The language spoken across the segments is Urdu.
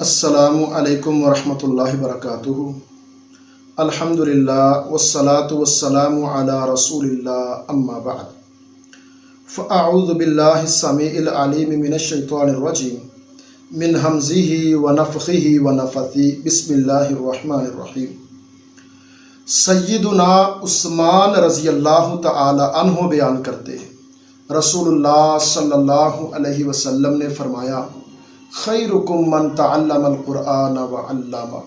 السلام علیکم ورحمۃ اللہ وبرکاتہ۔ الحمدللہ والصلاة والسلام علی رسول اللہ، اما بعد فاعوذ باللہ السمیع العلیم من الشیطان الرجیم من ہمزہ ونفخہ ونفثہ، بسم اللہ الرحمن الرحیم۔ سیدنا عثمان رضی اللہ تعالی عنہ بیان کرتے ہیں، رسول اللہ صلی اللہ علیہ وسلم نے فرمایا، خیرکم من تعلم القرآن وعلمہ،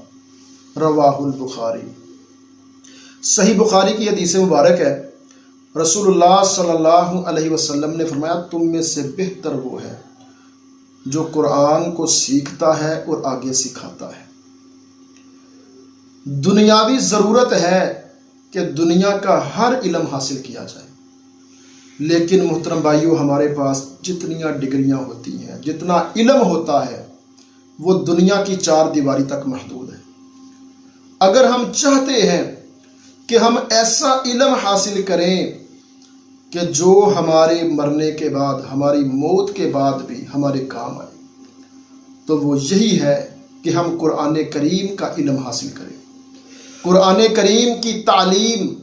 رواہ البخاری۔ صحیح بخاری کی حدیث مبارک ہے، رسول اللہ صلی اللہ علیہ وسلم نے فرمایا، تم میں سے بہتر وہ ہے جو قرآن کو سیکھتا ہے اور آگے سکھاتا ہے۔ دنیاوی ضرورت ہے کہ دنیا کا ہر علم حاصل کیا جائے، لیکن محترم بھائیو، ہمارے پاس جتنیاں ڈگریاں ہوتی ہیں، جتنا علم ہوتا ہے، وہ دنیا کی چار دیواری تک محدود ہے۔ اگر ہم چاہتے ہیں کہ ہم ایسا علم حاصل کریں کہ جو ہمارے مرنے کے بعد، ہماری موت کے بعد بھی ہمارے کام آئے، تو وہ یہی ہے کہ ہم قرآن کریم کا علم حاصل کریں۔ قرآن کریم کی تعلیم،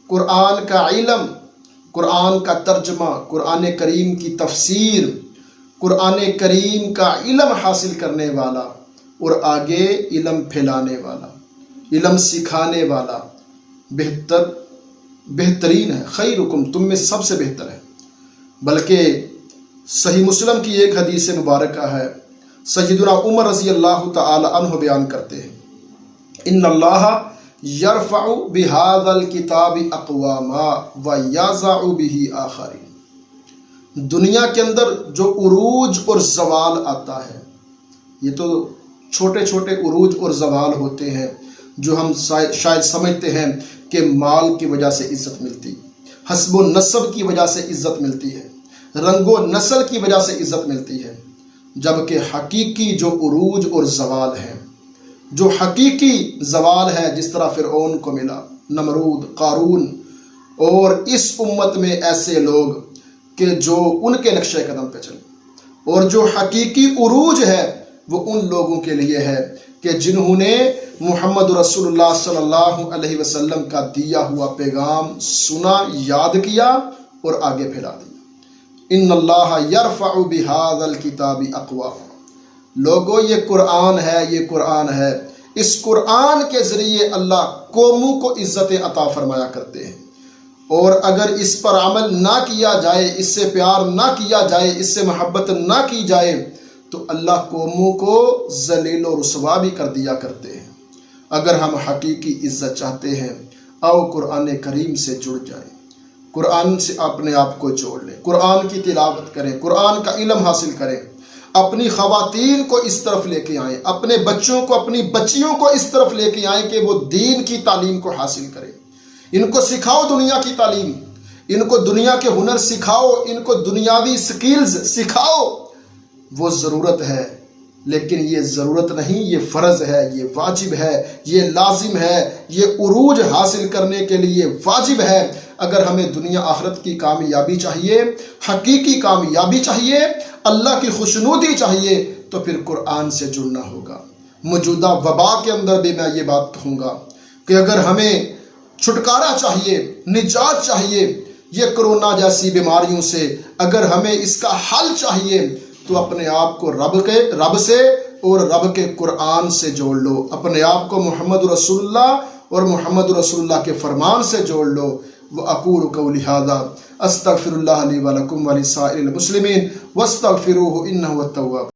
قرآن کا علم، قرآن کا ترجمہ، قرآن کریم کی تفسیر، قرآن کریم کا علم حاصل کرنے والا اور آگے علم پھیلانے والا، علم سکھانے والا بہترین ہے۔ خیرکم، تم میں سب سے بہتر ہے۔ بلکہ صحیح مسلم کی ایک حدیث مبارکہ ہے، سیدنا عمر رضی اللہ تعالی عنہ بیان کرتے ہیں، ان اللہ یرفع بہذا الکتاب اقواما ویضع بہ آخرین۔ دنیا کے اندر جو عروج اور زوال آتا ہے، یہ تو چھوٹے چھوٹے عروج اور زوال ہوتے ہیں جو ہم شاید سمجھتے ہیں کہ مال کی وجہ سے عزت ملتی، حسب و نسب کی وجہ سے عزت ملتی ہے، رنگ و نسل کی وجہ سے عزت ملتی ہے، جبکہ حقیقی جو عروج اور زوال ہے، جو حقیقی زوال ہے، جس طرح فرعون کو ملا، نمرود، قارون، اور اس امت میں ایسے لوگ کہ جو ان کے نقشہ قدم پہ چلے، اور جو حقیقی عروج ہے وہ ان لوگوں کے لیے ہے کہ جنہوں نے محمد رسول اللہ صلی اللہ علیہ وسلم کا دیا ہوا پیغام سنا، یاد کیا اور آگے پھیلا دیا۔ ان اللہ یرفع بہذا الکتاب اقواما، لوگو یہ قرآن ہے، یہ قرآن ہے، اس قرآن کے ذریعے اللہ قوموں کو عزت عطا فرمایا کرتے ہیں، اور اگر اس پر عمل نہ کیا جائے، اس سے پیار نہ کیا جائے، اس سے محبت نہ کی جائے، تو اللہ قوموں کو ذلیل و رسوا بھی کر دیا کرتے ہیں۔ اگر ہم حقیقی عزت چاہتے ہیں، آؤ قرآن کریم سے جڑ جائیں، قرآن سے اپنے آپ کو جوڑ لیں، قرآن کی تلاوت کریں، قرآن کا علم حاصل کریں، اپنی خواتین کو اس طرف لے کے آئیں، اپنے بچوں کو، اپنی بچیوں کو اس طرف لے کے آئیں کہ وہ دین کی تعلیم کو حاصل کریں۔ ان کو سکھاؤ دنیا کی تعلیم، ان کو دنیا کے ہنر سکھاؤ، ان کو دنیاوی سکلز سکھاؤ۔ وہ ضرورت ہے، لیکن یہ ضرورت نہیں، یہ فرض ہے، یہ واجب ہے، یہ لازم ہے، یہ عروج حاصل کرنے کے لیے واجب ہے۔ اگر ہمیں دنیا آخرت کی کامیابی چاہیے، حقیقی کامیابی چاہیے، اللہ کی خوشنودی چاہیے، تو پھر قرآن سے جڑنا ہوگا۔ موجودہ وبا کے اندر بھی میں یہ بات کہوں گا کہ اگر ہمیں چھٹکارا چاہیے، نجات چاہیے یہ کرونا جیسی بیماریوں سے، اگر ہمیں اس کا حل چاہیے، تو اپنے آپ کو رب سے اور رب کے قرآن سے جوڑ لو، اپنے آپ کو محمد رسول اللہ اور محمد رسول اللہ کے فرمان سے جوڑ لو۔ وَأَقُولُ قَوْلِي هَذَا أَسْتَغْفِرُ اللَّهَ لِي وَلَكُمْ وَلِسَائِرِ الْمُسْلِمِينَ وَاسْتَغْفِرُوهُ إِنَّهُ هُوَ التَّوَّابُ